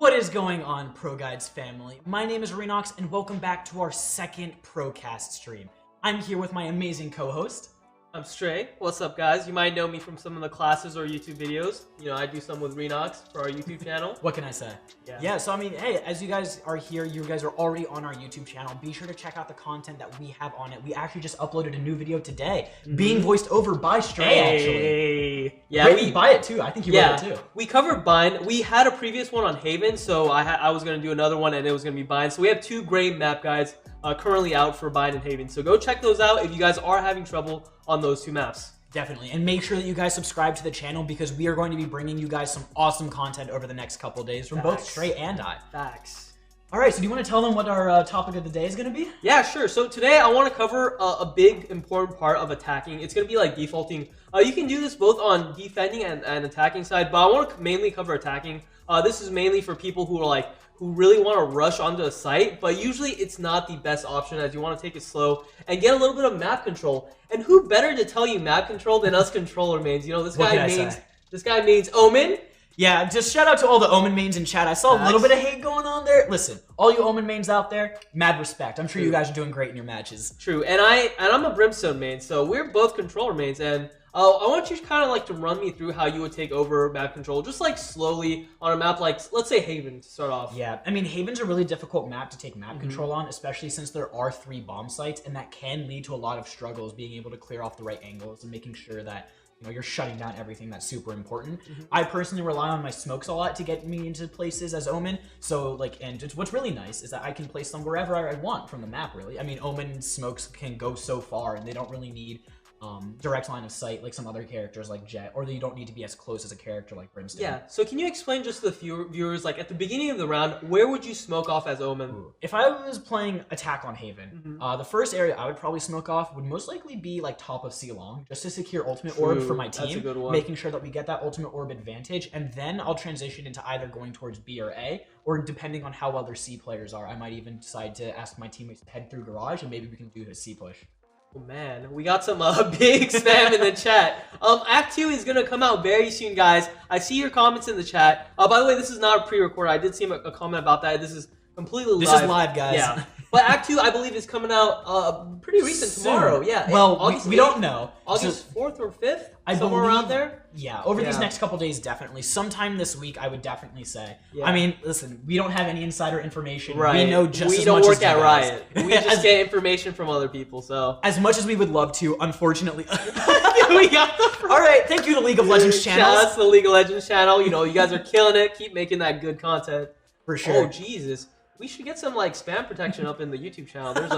What is going on, ProGuides family? My name is Renox, and welcome back to our second ProCast stream. I'm here with my amazing co-host. I'm Stray. What's up, guys? You might know me from some of the classes or YouTube videos. You know, I do some with Renox for our YouTube channel. What can I say? Yeah, so I mean, hey, as you guys are here, you guys are already on our YouTube channel. Be sure to check out the content that we have on it. We actually just uploaded a new video today, being voiced over by Stray, actually. Yeah, we buy it too. I think you wrote it too. We covered Bind. We had a previous one on Haven, so I was going to do another one, and it was going to be Bind. So we have two great map guides currently out for Bind and Haven. So go check those out if you guys are having trouble on those two maps. Definitely, and make sure that you guys subscribe to the channel because we are going to be bringing you guys some awesome content over the next couple days from both Stray and I. Facts. All right, so do you want to tell them what our topic of the day is going to be? Yeah, sure. So today I want to cover a big important part of attacking. It's going to be like defaulting. You can do this both on defending and attacking side, but I want to mainly cover attacking. This is mainly for people who are who really want to rush onto a site, but usually it's not the best option as you want to take it slow and get a little bit of map control. And who better to tell you map control than us controller mains? You know, this guy means Omen. Yeah, just shout out to all the Omen mains in chat. I saw a little bit of hate going on there. Listen, all you Omen mains out there, mad respect. I'm sure you guys are doing great in your matches. True, and I'm a Brimstone main, so we're both controller mains, and I want you to kind of to run me through how you would take over map control, just slowly on a map let's say Haven to start off. Yeah, I mean, Haven's a really difficult map to take map control on, especially since there are 3 bomb sites, and that can lead to a lot of struggles being able to clear off the right angles and making sure that you're shutting down everything that's super important. I personally rely on my smokes a lot to get me into places as Omen. So and what's really nice is that I can place them wherever I want from the map, really. I mean, Omen smokes can go so far and they don't really need direct line of sight like some other characters like Jet, or you don't need to be as close as a character like Brimstone. Yeah, so can you explain just to the viewers, at the beginning of the round, where would you smoke off as Omen? If I was playing attack on Haven, the first area I would probably smoke off would most likely be top of C long, just to secure ultimate orb for my team, that's a good one. Making sure that we get that ultimate orb advantage, and then I'll transition into either going towards B or A, or depending on how well their C players are, I might even decide to ask my teammates to head through garage, and maybe we can do a C push. Oh man, we got some big spam in the chat. Act 2 is gonna come out very soon, guys. I see your comments in the chat. By the way, this is not a pre-recorded. I did see a comment about that. This is completely live. This is live, guys. Yeah. But Act 2, I believe, is coming out pretty recent tomorrow. Yeah. Well, we don't know. August 4th or 5th? I somewhere believe, around there? Yeah, over these next couple days, definitely. Sometime this week, I would definitely say. Yeah. I mean, listen, we don't have any insider information. Right. We know just we as don't much work as at you guys. Riot. We just get information from other people, so. As much as we would love to, unfortunately. We got the All right, thank you to League of Legends channel. Shout out to the League of Legends channel. You guys are killing it. Keep making that good content. For sure. Oh, Jesus. We should get some spam protection up in the YouTube channel. There's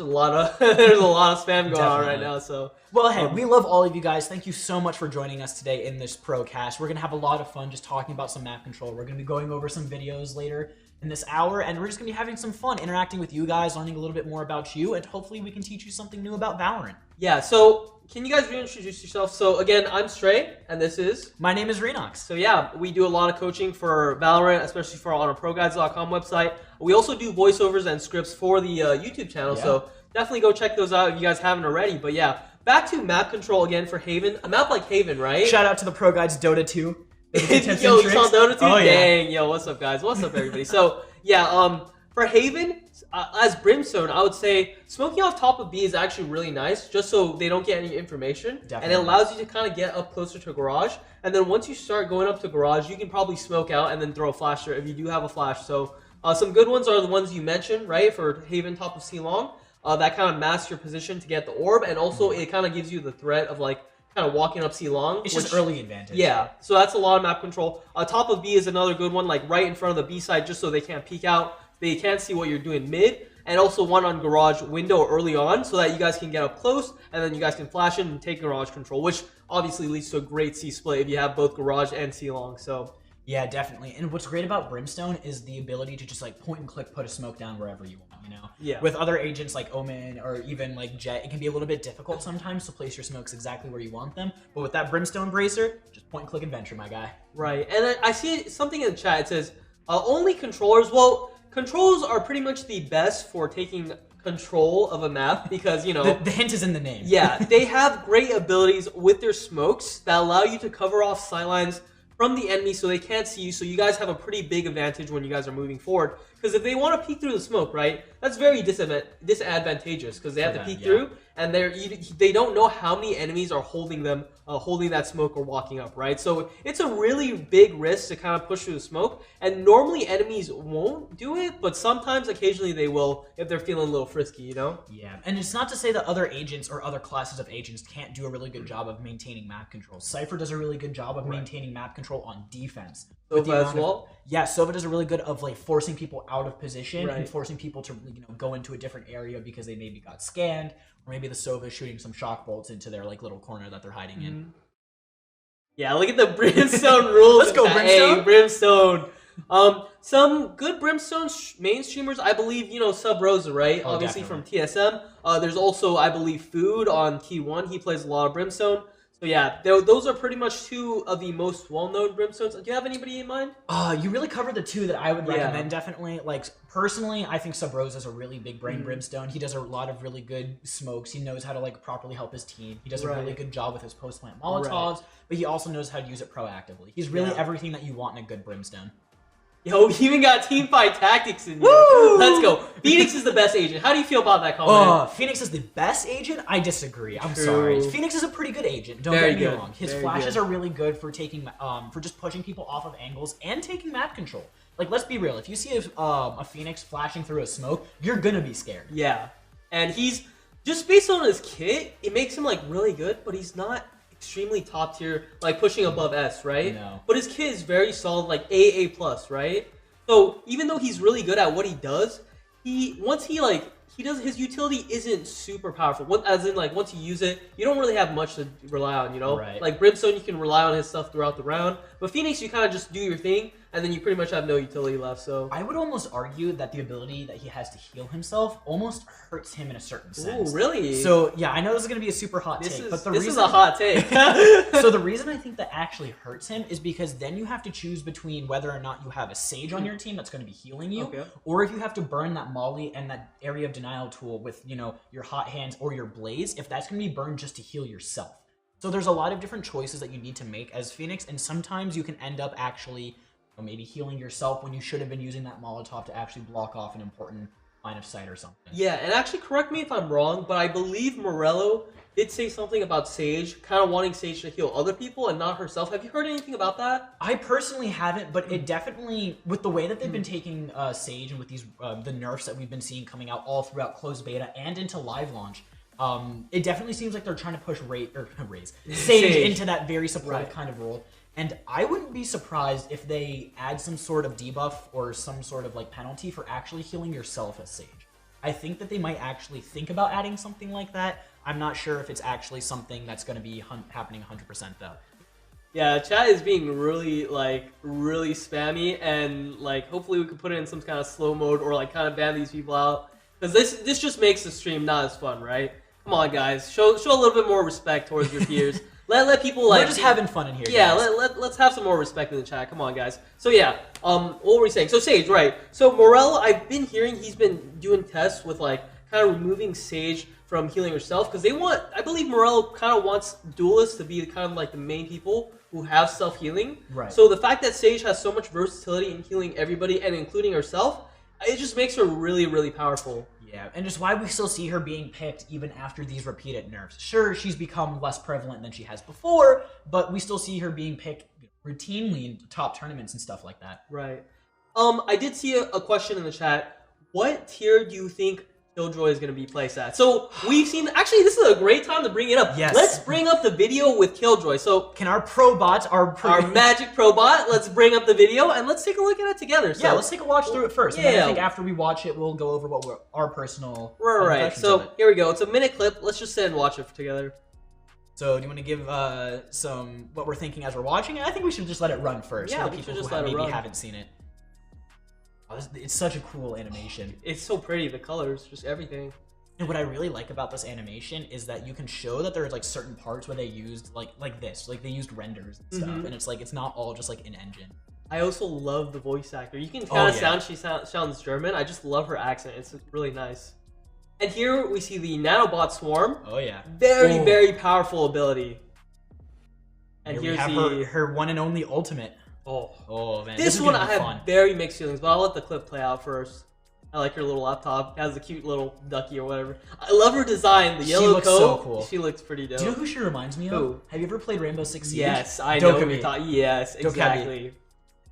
a lot of spam going on right now. So well, hey, we love all of you guys. Thank you so much for joining us today in this ProCast. We're gonna have a lot of fun just talking about some map control. We're gonna be going over some videos later in this hour, and we're just gonna be having some fun interacting with you guys, learning a little bit more about you, and hopefully we can teach you something new about Valorant. Yeah. So can you guys reintroduce yourself? So again, I'm Stray, and this is... My name is Renox. So yeah, we do a lot of coaching for Valorant, especially on our ProGuides.com website. We also do voiceovers and scripts for the YouTube channel, so definitely go check those out if you guys haven't already. But yeah, back to map control again for Haven. A map like Haven, right? Shout out to the ProGuides Dota 2. Yo, you saw Dota 2? Oh, yeah. Dang, yo, what's up, guys? What's up, everybody? So yeah, for Haven, as Brimstone, I would say smoking off top of B is actually really nice, just so they don't get any information. Definitely. And it allows you to kind of get up closer to garage. And then once you start going up to garage, you can probably smoke out and then throw a flasher if you do have a flash. So some good ones are the ones you mentioned, right? For Haven top of C long, that kind of masks your position to get the orb, and also it kind of gives you the threat of kind of walking up C long. It's just early advantage. Yeah, so that's a lot of map control. Top of B is another good one, right in front of the B side, just so they can't peek out. They can't see what you're doing mid, and also one on garage window early on, so that you guys can get up close, and then you guys can flash in and take garage control, which obviously leads to a great C split if you have both garage and C long. So yeah, definitely. And what's great about Brimstone is the ability to just point and click, put a smoke down wherever you want. Yeah. With other agents like Omen or even Jet, it can be a little bit difficult sometimes to place your smokes exactly where you want them. But with that Brimstone bracer, just point and click and venture, my guy. Right. And I see something in the chat. It says only controllers. Well, controls are pretty much the best for taking control of a map because, the hint is in the name. Yeah, they have great abilities with their smokes that allow you to cover off sightlines from the enemy so they can't see you. So you guys have a pretty big advantage when you guys are moving forward. Because if they want to peek through the smoke, right, that's very disadvantageous because they have to peek through, and they don't know how many enemies are holding them, holding that smoke or walking up, right? So it's a really big risk to kind of push through the smoke. And normally enemies won't do it, but sometimes, occasionally they will if they're feeling a little frisky, you know? Yeah, and it's not to say that other agents or other classes of agents can't do a really good job of maintaining map control. Cypher does a really good job of maintaining map control on defense. Sova as well? Yeah, Sova does a really good of like forcing people out of position and forcing people to go into a different area because they maybe got scanned, or maybe the Sova is shooting some shock bolts into their like little corner that they're hiding in. Yeah, look at the Brimstone rules. Let's go, Brimstone. Hey, Brimstone. Some good Brimstone main streamers, I believe, Sub Rosa, right? Oh, obviously definitely. from TSM. There's also, I believe, Food on T1. He plays a lot of Brimstone. So yeah, those are pretty much two of the most well-known Brimstones. Do you have anybody in mind? You really covered the two that I would recommend, definitely. Like, personally, I think Sub Rose is a really big brain Brimstone. He does a lot of really good smokes. He knows how to, like, properly help his team. He does a really good job with his post-plant Molotovs, but he also knows how to use it proactively. He's really everything that you want in a good Brimstone. Yo, we even got teamfight tactics in here. Woo! Let's go. Phoenix is the best agent. How do you feel about that comment? Phoenix is the best agent? I disagree. I'm sorry. Phoenix is a pretty good agent. Don't get me wrong. His flashes are really good for taking, for just pushing people off of angles and taking map control. Like, let's be real. If you see a Phoenix flashing through a smoke, you're gonna be scared. Yeah, and he's just based on his kit, it makes him like really good, but he's not extremely top tier, like pushing above S, right? No. But his kit is very solid, like AA+, right? So even though he's really good at what he does, his utility isn't super powerful. As in, like, once you use it, you don't really have much to rely on, you know? Right. Like Brimstone, you can rely on his stuff throughout the round, but Phoenix, you kind of just do your thing, and then you pretty much have no utility left, so... I would almost argue that the ability that he has to heal himself almost hurts him in a certain sense. Ooh, really? So, yeah, I know this is going to be a super hot take, but this is a hot take. So the reason I think that actually hurts him is because then you have to choose between whether or not you have a Sage on your team that's going to be healing you, or if you have to burn that Molly and that area of denial tool with, your hot hands or your Blaze, if that's going to be burned just to heal yourself. So there's a lot of different choices that you need to make as Phoenix, and sometimes you can end up actually maybe healing yourself when you should have been using that Molotov to actually block off an important line of sight or something. Yeah, and actually correct me if I'm wrong, but I believe Morello did say something about Sage, kind of wanting Sage to heal other people and not herself. Have you heard anything about that? I personally haven't, but it definitely, with the way that they've been taking Sage and with these the nerfs that we've been seeing coming out all throughout closed beta and into live launch, it definitely seems like they're trying to push Sage into that very supportive kind of role. And I wouldn't be surprised if they add some sort of debuff or some sort of like penalty for actually healing yourself as Sage. I think that they might actually think about adding something like that. I'm not sure if it's actually something that's going to be happening 100% though. Yeah, chat is being really spammy, and like hopefully we can put it in some kind of slow mode or like kind of ban these people out, because this just makes the stream not as fun, right? Come on, guys, show a little bit more respect towards your peers. Let people like... We're just having fun in here, yeah, guys. let's have some more respect in the chat. Come on, guys. So yeah, what were we saying? So Sage, right. So Morello, I've been hearing he's been doing tests with like kind of removing Sage from healing herself, because I believe Morello kind of wants duelists to be kind of like the main people who have self-healing. Right. So the fact that Sage has so much versatility in healing everybody and including herself, it just makes her really, really powerful. Yeah, and just why we still see her being picked even after these repeated nerfs. Sure, she's become less prevalent than she has before, but we still see her being picked routinely in top tournaments and stuff like that. Right. I did see a question in the chat. What tier do you think Killjoy is going to be placed at? So we've seen, actually this is a great time to bring it up. Yes. Let's bring up the video with Killjoy. So can our pro bots, our magic pro bot, let's bring up the video and let's take a look at it together. So, yeah, let's take a watch through it first. Yeah, and then I think after we watch it, we'll go over what our personal right. So here we go. It's a minute clip. Let's just sit and watch it together. So do you want to give what we're thinking as we're watching it? I think we should just let it run first. Yeah, for the people who maybe haven't seen it. Oh, it's such a cool animation. It's so pretty. The colors, just everything. And what I really like about this animation is that you can show that there's like certain parts where they used like this, like they used renders and stuff, and it's like it's not all just like in engine. I also love the voice actor. You can kind of she sounds German. I just love her accent. It's really nice. And here we see the Nanobot Swarm. Oh yeah. Very powerful ability. And Here we here's have her one and only ultimate. Oh man, this one I have very mixed feelings, but I'll let the clip play out first. I like her little laptop. It has a cute little ducky or whatever. I love her design. The yellow looks coat. So cool. She looks pretty dope. Do you know who she reminds me of? Who? Have you ever played Rainbow Six Siege? Yes, I know who you're talking. Yes, Dokkaebi. exactly.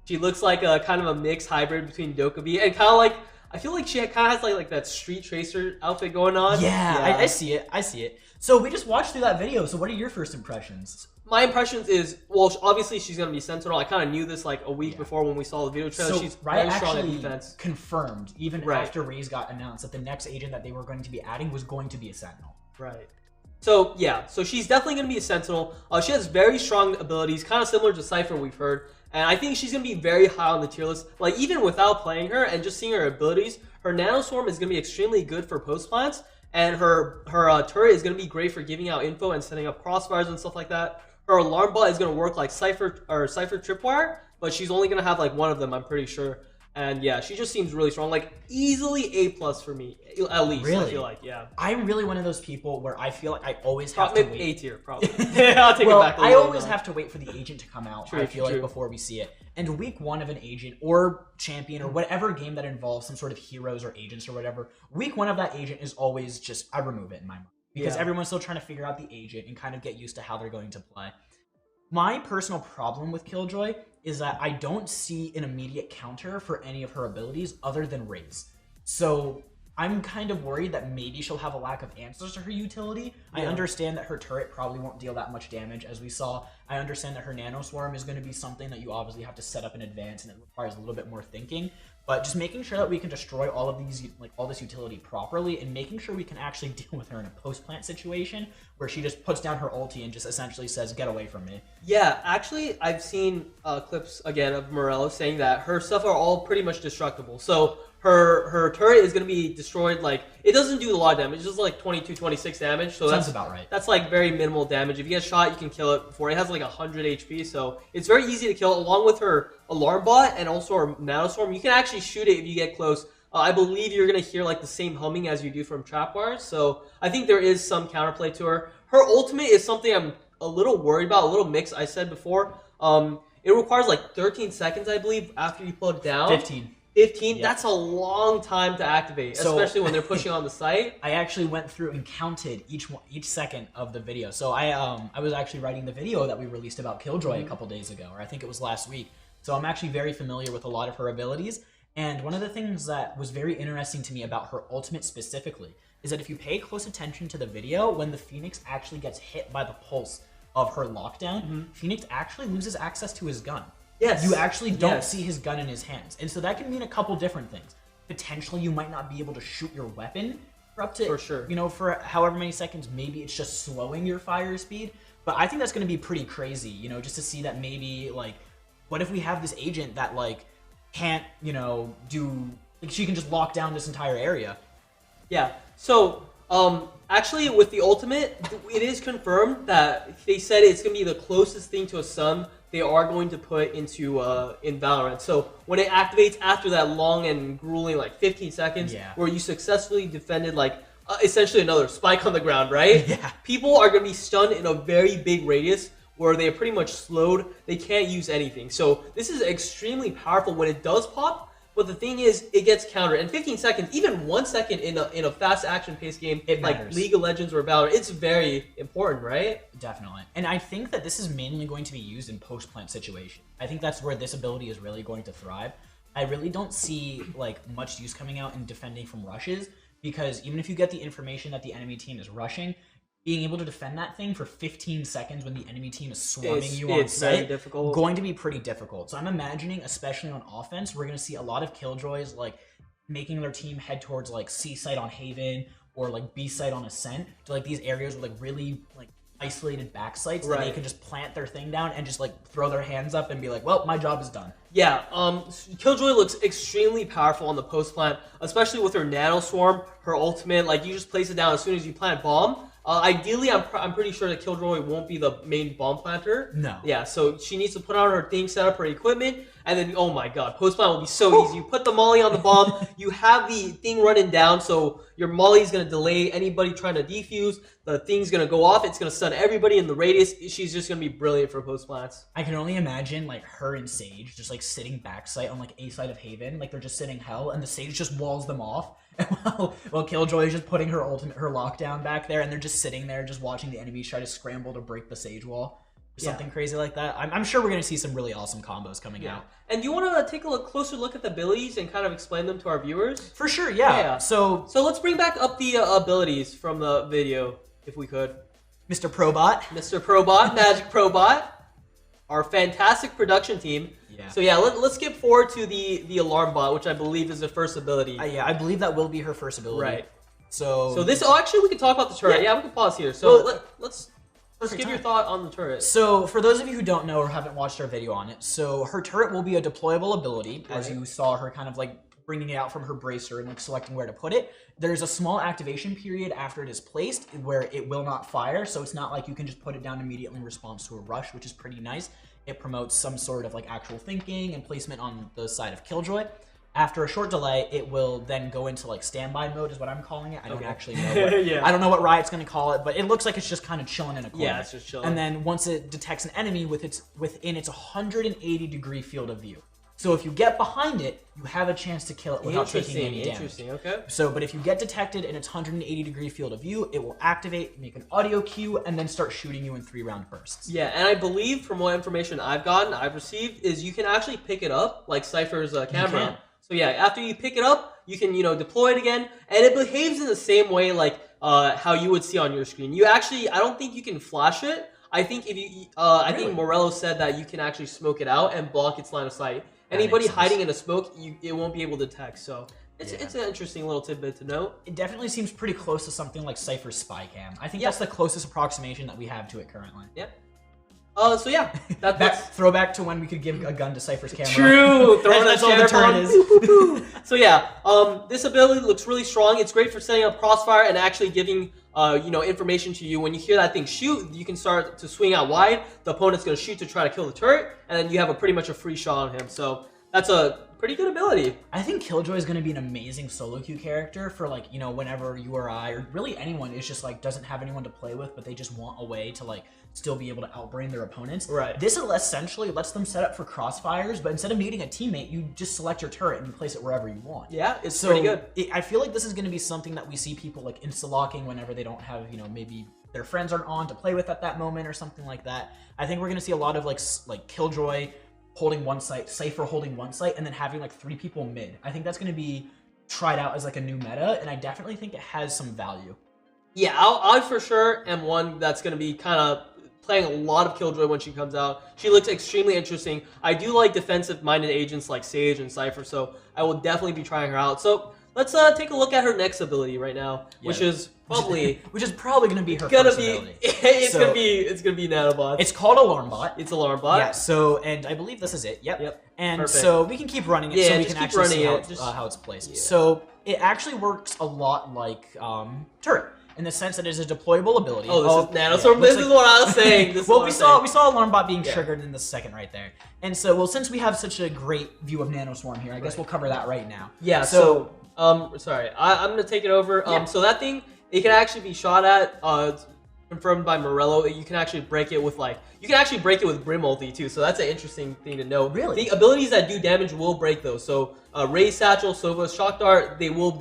She looks like a kind of a mixed hybrid between Dokkaebi and kind of like, I feel like she kind of has like that Street Tracer outfit going on. Yeah. I see it. I see it. So we just watched through that video. So what are your first impressions? My impressions is, well, obviously she's going to be Sentinel. I kind of knew this like a week before when we saw the video trailer. So she's Riot very strong at actually defense. confirmed, even after Raze got announced, that the next agent that they were going to be adding was going to be a Sentinel. Right. So, yeah. So she's definitely going to be a Sentinel. She has very strong abilities, kind of similar to Cypher we've heard. And I think she's going to be very high on the tier list. Like, even without playing her and just seeing her abilities, her Nanostorm is going to be extremely good for post plants. And her turret is going to be great for giving out info and setting up crossfires and stuff like that. Her Alarmbot is going to work like Cypher Tripwire, but she's only going to have like one of them, I'm pretty sure. And yeah, she just seems really strong. Like, easily A+ for me, at least. Really? I feel like, yeah. I'm really one of those people where I feel like I always have to wait. A tier, probably. I'll take it back a little. I always have to wait for the agent to come out, True, I feel like, before we see it. And week one of an agent or champion or whatever game that involves some sort of heroes or agents or whatever, week one of that agent is always just, I remove it in my mind. Because everyone's still trying to figure out the agent and kind of get used to how they're going to play. My personal problem with Killjoy is that I don't see an immediate counter for any of her abilities other than Raze. So I'm kind of worried that maybe she'll have a lack of answers to her utility. I understand that her turret probably won't deal that much damage, as we saw. I understand that her Nanostorm is going to be something that you obviously have to set up in advance, and it requires a little bit more thinking. But just making sure that we can destroy all of these, like all this utility properly, and making sure we can actually deal with her in a post-plant situation where she just puts down her ulti and just essentially says, "Get away from me." Yeah, actually, I've seen clips again of Morello saying that her stuff are all pretty much destructible. So her turret is going to be destroyed. Like, it doesn't do a lot of damage. It's just like 22, 26 damage. So Sounds about right. That's like very minimal damage. If you get shot, you can kill it before. It has like 100 HP, so it's very easy to kill. Along with her Alarmbot and also her Nanostorm, you can actually shoot it if you get close. I believe you're going to hear like the same humming as you do from trapwires. So I think there is some counterplay to her. Her ultimate is something I'm a little worried about, a little mixed. I said before, it requires like 13 seconds, I believe, after you put it down. 15. 15? Yep. That's a long time to activate, especially when they're pushing on the site. I actually went through and counted each second of the video. So I was actually writing the video that we released about Killjoy a couple days ago, or I think it was last week. So I'm actually very familiar with a lot of her abilities. And one of the things that was very interesting to me about her ultimate specifically is that if you pay close attention to the video, when the Phoenix actually gets hit by the pulse of her lockdown, Phoenix actually loses access to his gun. Yes. You actually don't see his gun in his hands. And so that can mean a couple different things. Potentially, you might not be able to shoot your weapon for up to, for sure, you know, for however many seconds. Maybe it's just slowing your fire speed. But I think that's going to be pretty crazy, you know, just to see that maybe, like, what if we have this agent that, like, can't, you know, do, like, she can just lock down this entire area. Yeah. So, actually, with the ultimate, it is confirmed that they said it's going to be the closest thing to a stun they are going to put into in Valorant. So when it activates after that long and grueling like 15 seconds, where you successfully defended like essentially another spike on the ground, right? Yeah. People are going to be stunned in a very big radius where they are pretty much slowed. They can't use anything. So this is extremely powerful when it does pop. But the thing is, it gets countered. And 15 seconds, even 1 second in a fast action-paced game like League of Legends or Valorant, it's very important, right? Definitely. And I think that this is mainly going to be used in post-plant situation. I think that's where this ability is really going to thrive. I really don't see like much use coming out in defending from rushes, because even if you get the information that the enemy team is rushing, being able to defend that thing for 15 seconds when the enemy team is swarming you on site, going to be pretty difficult. So I'm imagining, especially on offense, we're going to see a lot of Killjoys like making their team head towards like C site on Haven or like B site on Ascent, to like these areas with like really like isolated back sites that they can just plant their thing down and just like throw their hands up and be like, well, my job is done. Yeah, Killjoy looks extremely powerful on the post plant, especially with her Nanostorm, her ultimate. Like, you just place it down as soon as you plant bomb. Ideally, I'm pretty sure that Killjoy won't be the main bomb planter. No. Yeah, so she needs to put on her thing, set up her equipment, and then oh my god, post plant will be so easy. You put the molly on the bomb, you have the thing running down, so your molly is gonna delay anybody trying to defuse. The thing's gonna go off. It's gonna stun everybody in the radius. She's just gonna be brilliant for post plants. I can only imagine like her and Sage just like sitting backside on like A side of Haven, like they're just sitting hell, and the Sage just walls them off. While Killjoy is just putting her lockdown back there, and they're just sitting there just watching the enemies try to scramble to break the Sage wall. Something crazy like that. I'm sure we're going to see some really awesome combos coming out. And do you want to take a closer look at the abilities and kind of explain them to our viewers? For sure, yeah. So let's bring back up the abilities from the video, if we could. Mr. Probot. Mr. Probot, Magic Probot, our fantastic production team. Yeah. So yeah, let's skip forward to the Alarmbot, which I believe is the first ability. Yeah, I believe that will be her first ability. Right. So this, actually we can talk about the turret. Yeah, we can pause here. So let's give your thought on the turret. So for those of you who don't know or haven't watched our video on it, so her turret will be a deployable ability, as you saw her kind of like bringing it out from her bracer and like selecting where to put it. There's a small activation period after it is placed where it will not fire, so it's not like you can just put it down immediately in response to a rush, which is pretty nice. It promotes some sort of like actual thinking and placement on the side of Killjoy. After a short delay, it will then go into like standby mode is what I'm calling it. I don't actually know what, I don't know what Riot's going to call it, but it looks like it's just kind of chilling in a corner. Yeah, it's just chilling. And then once it detects an enemy within its 180-degree field of view. So if you get behind it, you have a chance to kill it without taking any damage. Interesting, okay. So, but if you get detected in its 180-degree field of view, it will activate, make an audio cue, and then start shooting you in 3-round bursts. Yeah, and I believe from what information I've received, is you can actually pick it up, like Cypher's camera. So yeah, after you pick it up, you can, deploy it again, and it behaves in the same way like how you would see on your screen. I don't think you can flash it. I think if you, I think Morello said that you can actually smoke it out and block its line of sight. Anybody hiding in a smoke, it won't be able to detect. So it's an interesting little tidbit to note. It definitely seems pretty close to something like Cypher's spy cam. I think that's the closest approximation that we have to it currently. Yep. So yeah, that's throwback to when we could give a gun to Cypher's camera. True, that's all the turret is. So yeah, this ability looks really strong. It's great for setting up crossfire and actually giving information to you. When you hear that thing shoot, you can start to swing out wide. The opponent's going to shoot to try to kill the turret, and then you have pretty much a free shot on him. So that's a pretty good ability. I think Killjoy is going to be an amazing solo queue character for like, whenever you or I, or really anyone is just like doesn't have anyone to play with, but they just want a way to like still be able to outbrain their opponents. Right. This essentially lets them set up for crossfires, but instead of needing a teammate, you just select your turret and you place it wherever you want. Yeah, it's pretty good. I feel like this is going to be something that we see people like insta-locking whenever they don't have, maybe their friends aren't on to play with at that moment or something like that. I think we're going to see a lot of like Killjoy holding one site, Cypher holding one site, and then having like 3 people mid. I think that's going to be tried out as like a new meta, and I definitely think it has some value. Yeah, I for sure am one that's going to be kind of playing a lot of Killjoy when she comes out. She looks extremely interesting. I do like defensive-minded agents like Sage and Cypher, so I will definitely be trying her out. So let's take a look at her next ability right now, which is probably going to be her first ability. It's gonna be Nanobot. It's called Alarmbot. It's Alarmbot. Yeah. So, and I believe this is it. Yep. And Perfect. So we can keep running it, so we can actually see how it's placed. Yeah. So it actually works a lot like Turret, in the sense that it is a deployable ability. Oh, this is Nanostorm. This is what I was saying. We saw Alarmbot being triggered in the second right there. And so, since we have such a great view of Nanostorm here, I guess we'll cover that right now. Yeah. So sorry, I'm gonna take it over. So that thing, it can actually be shot at. Confirmed by Morello. You can actually break it with Brim ulti too. So that's an interesting thing to know. Really, the abilities that do damage will break those. So Raise Satchel, Sova's Shock Dart, they will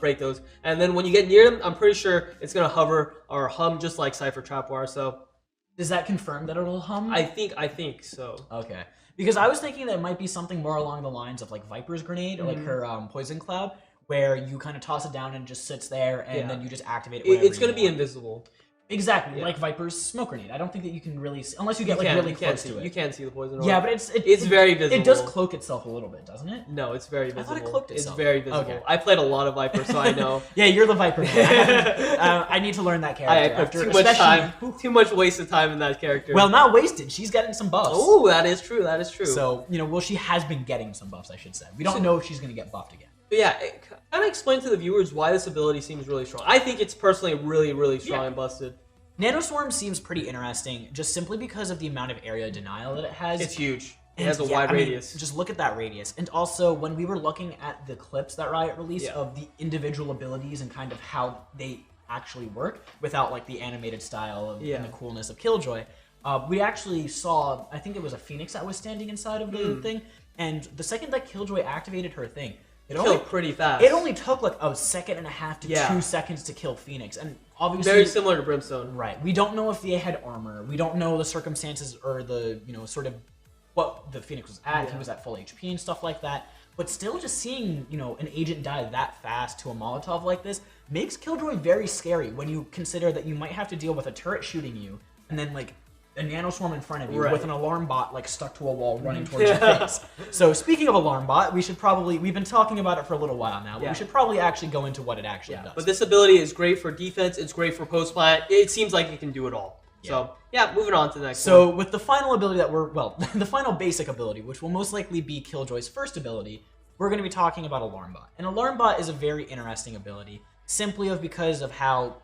break those. And then when you get near them, I'm pretty sure it's gonna hover or hum just like Cypher Trapwire. So does that confirm that it'll hum? I think so. Okay. Because I was thinking that it might be something more along the lines of like Viper's Grenade or like her Poison Cloud, where you kind of toss it down and it just sits there, and then you just activate it. It's going to be invisible. Exactly, like Viper's Smoke Grenade. I don't think that you can really see, unless you get really close to it. You can't see the poison. Yeah, but it's very visible. It does cloak itself a little bit, doesn't it? No, it's very visible. I thought it cloaked itself. It's very visible. Okay. I played a lot of Viper, so I know. Yeah, you're the Viper guy. I need to learn that character. I put too much wasted time in that character. Well, not wasted. She's getting some buffs. Oh, that is true. That is true. So, she has been getting some buffs, I should say. We don't know if she's going to get buffed again. But yeah, kind of explain to the viewers why this ability seems really strong. I think it's personally really, really strong and busted. Nanostorm seems pretty interesting, just simply because of the amount of area denial that it has. It's huge. It has a wide radius. Just look at that radius. And also, when we were looking at the clips that Riot released of the individual abilities and kind of how they actually work without like the animated style of, and the coolness of Killjoy, we actually saw, I think it was a Phoenix that was standing inside of the thing, and the second that Killjoy activated her thing, it killed pretty fast. It only took like a second and a half to 2 seconds to kill Phoenix, and obviously very similar to Brimstone. Right. We don't know if they had armor. We don't know the circumstances or the sort of what the Phoenix was at. He was at full HP and stuff like that. But still, just seeing an agent die that fast to a Molotov like this makes Killjoy very scary when you consider that you might have to deal with a turret shooting you and then like a Nanostorm in front of you with an Alarmbot like stuck to a wall running towards your face. So speaking of Alarmbot, we've been talking about it for a little while now, but we should probably actually go into what it actually does. But this ability is great for defense, it's great for post-plant, it seems like it can do it all. So, moving on to the next one. So, with the final ability the final basic ability, which will most likely be Killjoy's first ability, we're going to be talking about Alarmbot. And Alarmbot is a very interesting ability, simply because of how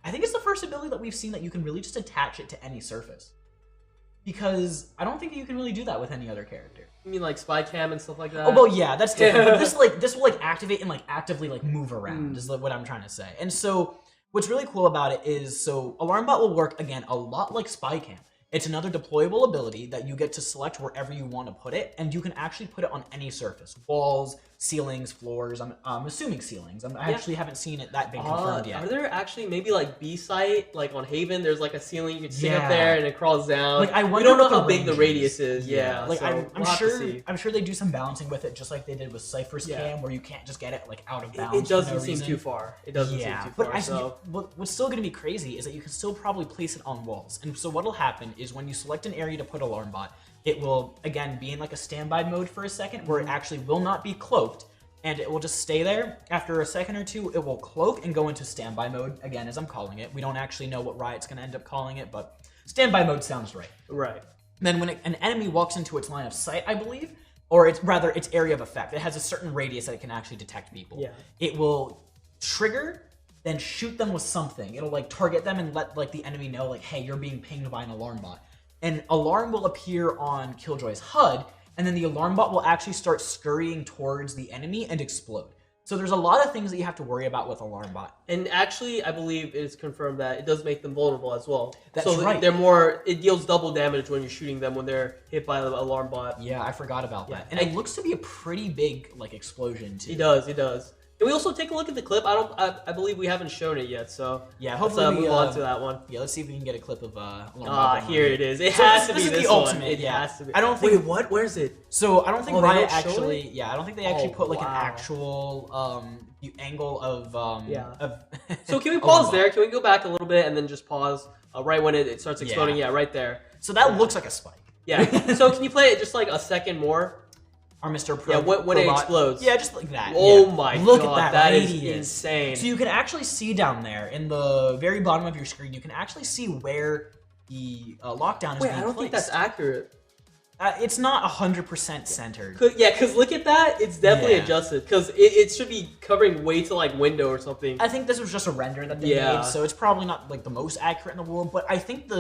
I think it's the first ability that we've seen that you can really just attach it to any surface. Because I don't think you can really do that with any other character. You mean like spy cam and stuff like that? Oh, well, yeah, that's different. But this will activate and actively move around is what I'm trying to say. And so what's really cool about it is, Alarmbot will work, again, a lot like Spycam. It's another deployable ability that you get to select wherever you want to put it, and you can actually put it on any surface. Walls, ceilings, floors. I'm assuming ceilings. I actually haven't seen it that big confirmed yet. Are there actually maybe B-site, like on Haven, there's a ceiling you can stick up there and it crawls down? I wonder we don't know how big the radius is. I'm sure they do some balancing with it, just like they did with Cypher's cam, where you can't just get it out of bounds. It doesn't seem too far. It doesn't seem too far. But what's still going to be crazy is that you can still probably place it on walls. And so what'll happen is when you select an area to put Alarmbot, it will again be in a standby mode for a second, where it actually will not be cloaked. And it will just stay there. After a second or two, it will cloak and go into standby mode, again, as I'm calling it. We don't actually know what Riot's going to end up calling it, but standby mode sounds right. Right. Then when an enemy walks into its line of sight, I believe, or its area of effect, it has a certain radius that it can actually detect people. Yeah. It will trigger, then shoot them with something. It'll target them and let the enemy know, hey, you're being pinged by an Alarmbot. An alarm will appear on Killjoy's HUD, and then the Alarmbot will actually start scurrying towards the enemy and explode. So there's a lot of things that you have to worry about with Alarmbot. And actually, I believe it's confirmed that it does make them vulnerable as well. That's right. It deals double damage when you're shooting them when they're hit by the Alarmbot. Yeah, I forgot about that. And it looks to be a pretty big explosion too. It does. Can we also take a look at the clip? I believe we haven't shown it yet, so yeah, hopefully let's move on to that one. Yeah, let's see if we can get a clip of Alarmbot. Here it is. It has to be this ultimate. It has to be. I don't think. Wait, what? Where is it? So I don't think Riot actually. It? Yeah, I don't think they actually put an actual angle of So can we pause there? Can we go back a little bit and then just pause right when it starts exploding? Yeah, right there. So that looks like a spike. Yeah. So can you play it just a second more? Our Mr. Pro. Yeah, when it explodes. Yeah, just like that. Oh my god, look at that is insane. So you can actually see down there in the very bottom of your screen, you can actually see where the lockdown is being placed. I don't think that's accurate. It's not 100% centered. Because look at that. It's definitely adjusted. Because it should be covering way to window or something. I think this was just a render that they made, so it's probably not the most accurate in the world. But I think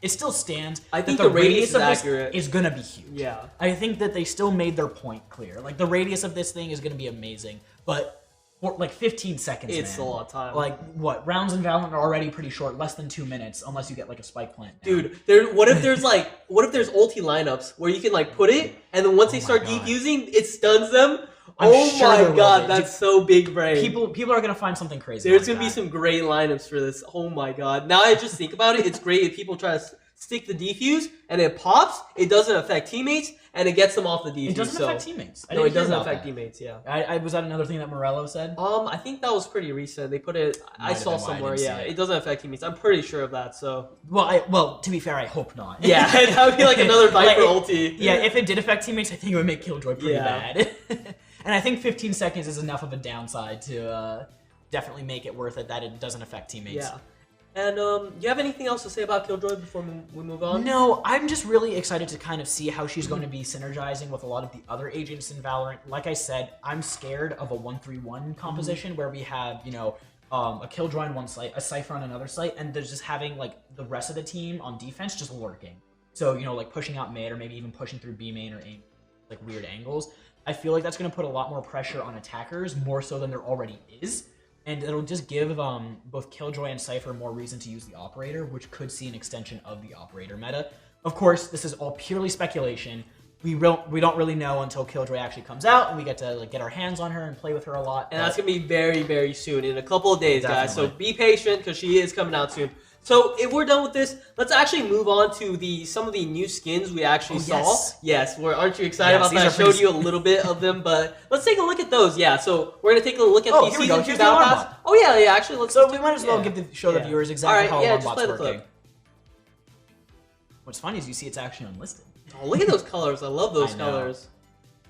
it still stands. I think the radius of accurate. This is gonna be huge. Yeah. I think that they still made their point clear. The radius of this thing is gonna be amazing, but for 15 seconds. It's a lot of time. What rounds in Valorant are already pretty short, less than 2 minutes, unless you get a spike plant. Dude, what if there's ulti lineups where you can put it, and then once they start defusing, it stuns them. Oh my god, that's so big brain. People are gonna find something crazy. There's gonna be some great lineups for this. Oh my god. Now I just think about it, it's great if people try to stick the defuse and it pops, it doesn't affect teammates, and it gets them off the defuse. It doesn't affect teammates. No, it doesn't affect teammates, yeah. Was that another thing that Morello said? I think that was pretty recent. They put it, I saw somewhere, it doesn't affect teammates. I'm pretty sure of that, so. Well, to be fair, I hope not. Yeah, that would be another Viper ulti. Yeah, if it did affect teammates, I think it would make Killjoy pretty bad. And I think 15 seconds is enough of a downside to definitely make it worth it that it doesn't affect teammates. Yeah. And do you have anything else to say about Killjoy before we move on? No, I'm just really excited to kind of see how she's going to be synergizing with a lot of the other agents in Valorant. Like I said, I'm scared of a 1-3-1 composition where we have, a Killjoy on one site, a Cypher on another site, and they're just having the rest of the team on defense just lurking. So, you know, like pushing out mid or maybe even pushing through B main or aim like weird angles. I feel like that's going to put a lot more pressure on attackers, more so than there already is. And it'll just give both Killjoy and Cypher more reason to use the Operator, which could see an extension of the Operator meta. Of course, this is all purely speculation. We don't really know until Killjoy actually comes out, and we get to like get our hands on her and play with her a lot. And that's going to be very, very soon, in a couple of days, Definitely. guys. So be patient, because she is coming out soon. So if we're done with this, let's actually move on to some of the new skins we actually saw. Yes, aren't you excited about that? I showed you a little bit of them, but let's take a look at those. Yeah, so we're gonna take a look at the season 2 battle pass. Oh yeah, actually, let's. So we might as well show the viewers exactly how Alarmbot's working. What's funny is you see it's actually unlisted. Oh, look at those colors! I love those colors.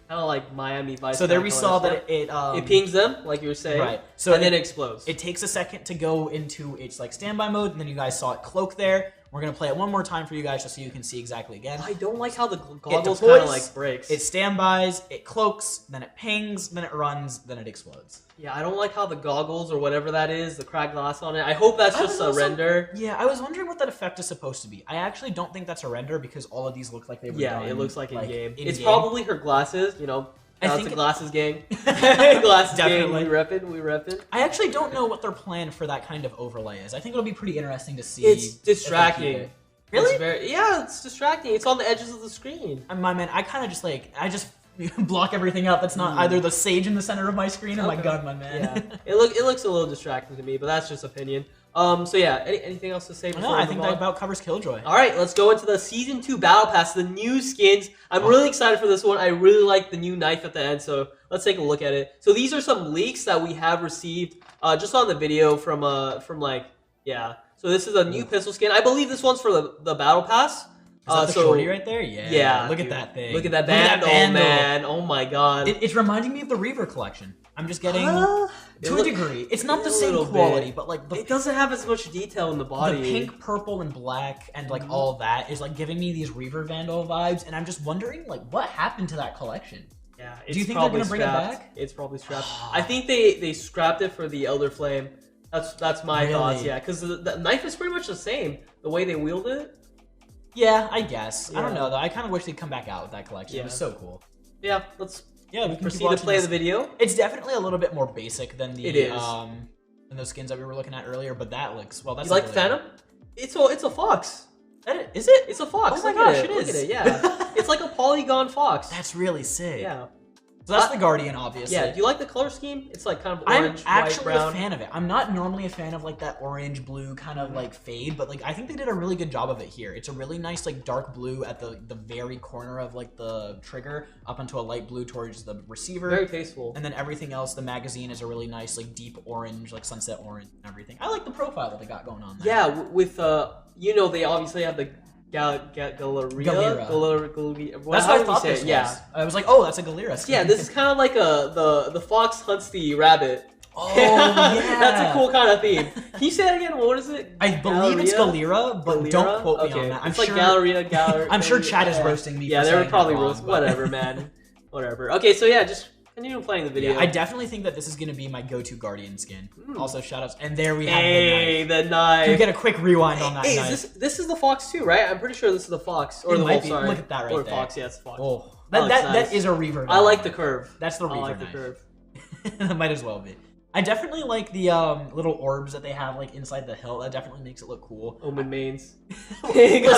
Kind of like Miami Vice. So there we saw that it pings them, like you were saying, right? So and then it explodes. It takes a second to go into its like standby mode, and then you guys saw it cloak there. We're gonna play it one more time for you guys just so you can see exactly again. I don't like how the goggles kind of like breaks. It standbys, it cloaks, then it pings, then it runs, then it explodes. Yeah, I don't like how the goggles or whatever that is, the cracked glass on it. I hope that's just a render. Yeah, I was wondering what that effect is supposed to be. I actually don't think that's a render because all of these look like they were done, it looks like in game. It's game. Probably her glasses, you know. I think it's a glasses gang. Glasses definitely. gang. We reppin'. I actually don't know what their plan for that kind of overlay is. I think it'll be pretty interesting to see. It's distracting. Really? It's distracting. It's on the edges of the screen. My man, I kind of just block everything out. That's not either the sage in the center of my screen or my gun, my man. Yeah. it looks a little distracting to me, but that's just opinion. So yeah, anything else to say before I think that about covers Killjoy. All right, let's go into the Season 2 Battle Pass, the new skins. I'm really excited for this one. I really like the new knife at the end, so let's take a look at it. So these are some leaks that we have received just on the video from So this is a new pistol skin. I believe this one's for the Battle Pass. Is that the shorty right there? Yeah. Look at that thing. Look at that band. Oh man. Oh my god. It's reminding me of the Reaver collection. I'm just getting to a degree. It's not the same quality, but like it doesn't have as much detail in the body. The pink, purple, and black, and like all that is like giving me these Reaver Vandal vibes, and I'm just wondering like what happened to that collection. Yeah. Do you think they're gonna bring it back? It's probably scrapped. I think they scrapped it for the Elder Flame. That's my thoughts. Yeah, because the knife is pretty much the same. The way they wield it. Yeah, I guess. Yeah. I don't know though. I kind of wish they'd come back out with that collection. It was so cool. Yeah, we can proceed to play the video. It's definitely a little bit more basic than than those skins that we were looking at earlier, but that looks well. That's you like Phantom? It's a fox. Is it? It's a fox. Oh my gosh, it is. Look at it. Yeah, it's like a polygon fox. That's really sick. Yeah. So that's the Guardian, obviously. Yeah, do you like the color scheme? It's like kind of orange, I'm actually white, brown. a fan of it. I'm not normally a fan of like that orange blue kind of like fade, but like I think they did a really good job of it here. It's a really nice like dark blue at the very corner of like the trigger up into a light blue towards the receiver. Very tasteful. And then everything else, the magazine is a really nice like deep orange, like sunset orange and everything. I like the profile that they got going on there. Yeah, with they obviously have the Galera. That's what I thought this was. Yeah. I was like, oh, that's a Galera skin. Yeah, this is kind of like the fox hunts the rabbit. Oh, yeah. That's a cool kind of theme. Can you say that again? What is it? I believe it's Galera, but don't quote me on that. It's like Galleria. I'm sure Chad is roasting me. Yeah, they were probably roasting. Whatever, man. Whatever. Okay, so yeah, just continue playing the video. Yeah, I definitely think that this is going to be my go-to Guardian skin. Also, shoutouts. And there we have the knife. Can we get a quick rewind on that knife? This is the fox too, right? I'm pretty sure this is the fox. Or the wolf, sorry. Look at that right there. Fox, yeah, it's the fox. Oh, that is a Reaver. I like the curve. That's the Reaver I like the curve. That might as well be. I definitely like the little orbs that they have like inside the hilt. That definitely makes it look cool. Omen mains. Got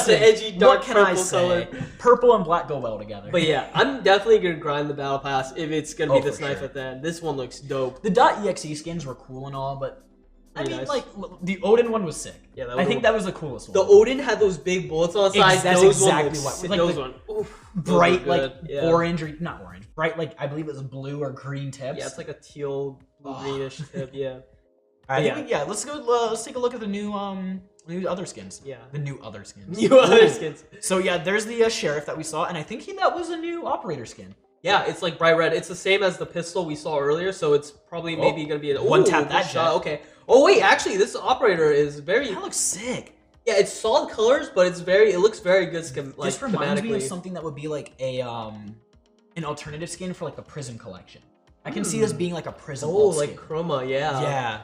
the edgy dark purple color. Purple and black go well together. But yeah, I'm definitely gonna grind the battle pass if it's gonna be this knife at the end. This one looks dope. The .exe skins were cool and all, but I mean, like the Odin one was sick. Yeah, I think that was the coolest one. The Odin had those big bullets on the side. That's exactly what. Like those bright, like orange or not orange, bright like I believe it was blue or green tips. Yeah, it's like a teal greenish tip. Yeah. All right, let's go. Let's take a look at the new other skins. Yeah. The new other skins. New other skins. So yeah, there's the sheriff that we saw, and I think that was a new operator skin. Yeah, it's like bright red. It's the same as the pistol we saw earlier, so it's probably maybe gonna be a one tap that shot. Okay. Oh wait, actually, this operator is very. That looks sick. Yeah, it's solid colors, but it looks very good. This reminds me of something that would be like an alternative skin for like the Prism collection. I can see this being like a Prism. Oh, like Chroma, yeah. Yeah.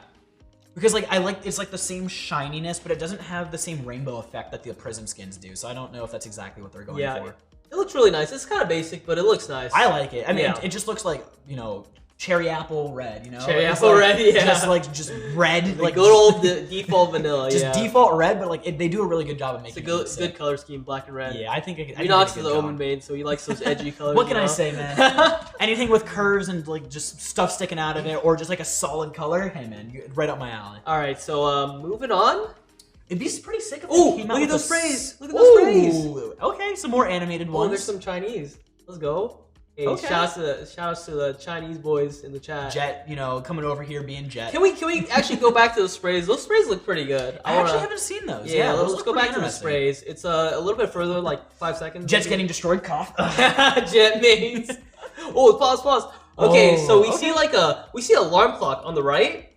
Because like it's like the same shininess, but it doesn't have the same rainbow effect that the prism skins do. So I don't know if that's exactly what they're going for. It looks really nice. It's kind of basic, but it looks nice. I like it. I mean, it just looks like, you know, cherry apple red, you know? Cherry apple red, yeah. Just red. Like good old default vanilla, just default red, but like they do a really good job of making it. It's a good color scheme, black and red. Yeah, I think Renox is the Omen main, so he likes those edgy colors. What can I say, man? Anything with curves and like just stuff sticking out of it, or just like a solid color, hey man, right up my alley. All right, so moving on. It'd be pretty sick if they came look out at with those sprays! Look at those sprays! Okay, some more animated ones. Oh, there's some Chinese. Let's go. Hey, okay. Shout out to the Chinese boys in the chat. Jet, you know, coming over here being Jet. Can we actually go back to those sprays? Those sprays look pretty good. I actually haven't seen those. Yeah, let's go back to the sprays. It's a little bit further, like 5 seconds. Jet's getting destroyed. Cough. Jet mains. Oh, pause. Okay, so we see an alarm clock on the right.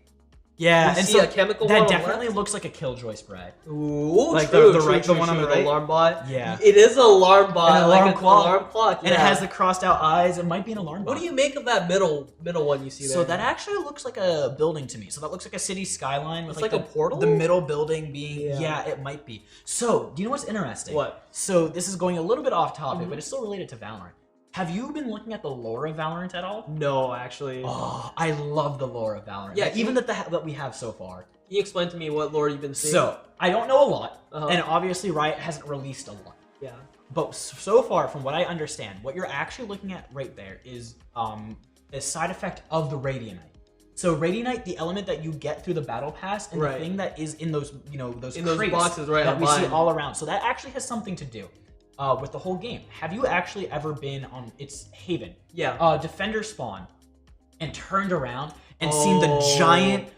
Yeah, and see a chemical that one definitely looks like a Killjoy spray. Ooh, like true, the one on the right. Alarmbot. Yeah, it is an Alarmbot. An alarm clock. Yeah. And it has the crossed out eyes. It might be an Alarmbot. What do you make of that middle one you see there? So that actually looks like a building to me. So that looks like a city skyline with like a portal. The middle building being it might be. So do you know what's interesting? What? So this is going a little bit off topic, but it's still related to Valorant. Have you been looking at the lore of Valorant at all? No, actually. Oh, I love the lore of Valorant. Yeah, even that we have so far. Can you explain to me what lore you've been seeing? So, I don't know a lot, and obviously Riot hasn't released a lot. Yeah. But so far, from what I understand, what you're actually looking at right there is a side effect of the Radianite. So Radianite, the element that you get through the battle pass, and the thing that is in those, those boxes that we see all around. So that actually has something to do with the whole game. Have you actually ever been on its Haven? Yeah. Defender spawn and turned around and seen the giant,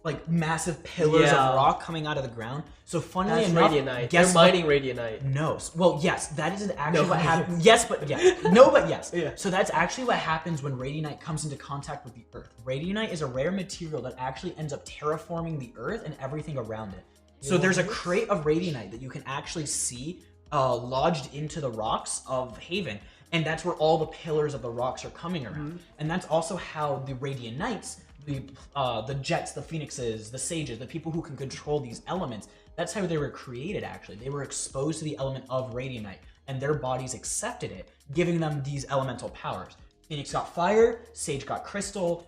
like massive pillars of rock coming out of the ground? So funnily enough, Radianite. They're mining Radianite. No. Well, yes, that is actually what happens. Yes, but yes. No, but yes. So that's actually what happens when Radianite comes into contact with the Earth. Radianite is a rare material that actually ends up terraforming the Earth and everything around it. So there's a crate of Radianite that you can actually see lodged into the rocks of Haven, and that's where all the pillars of the rocks are coming around. And that's also how the Radianites, the Jets, the Phoenixes, the Sages, the people who can control these elements, that's how they were created, actually. They were exposed to the element of Radianite, and their bodies accepted it, giving them these elemental powers. Phoenix got fire, Sage got crystal,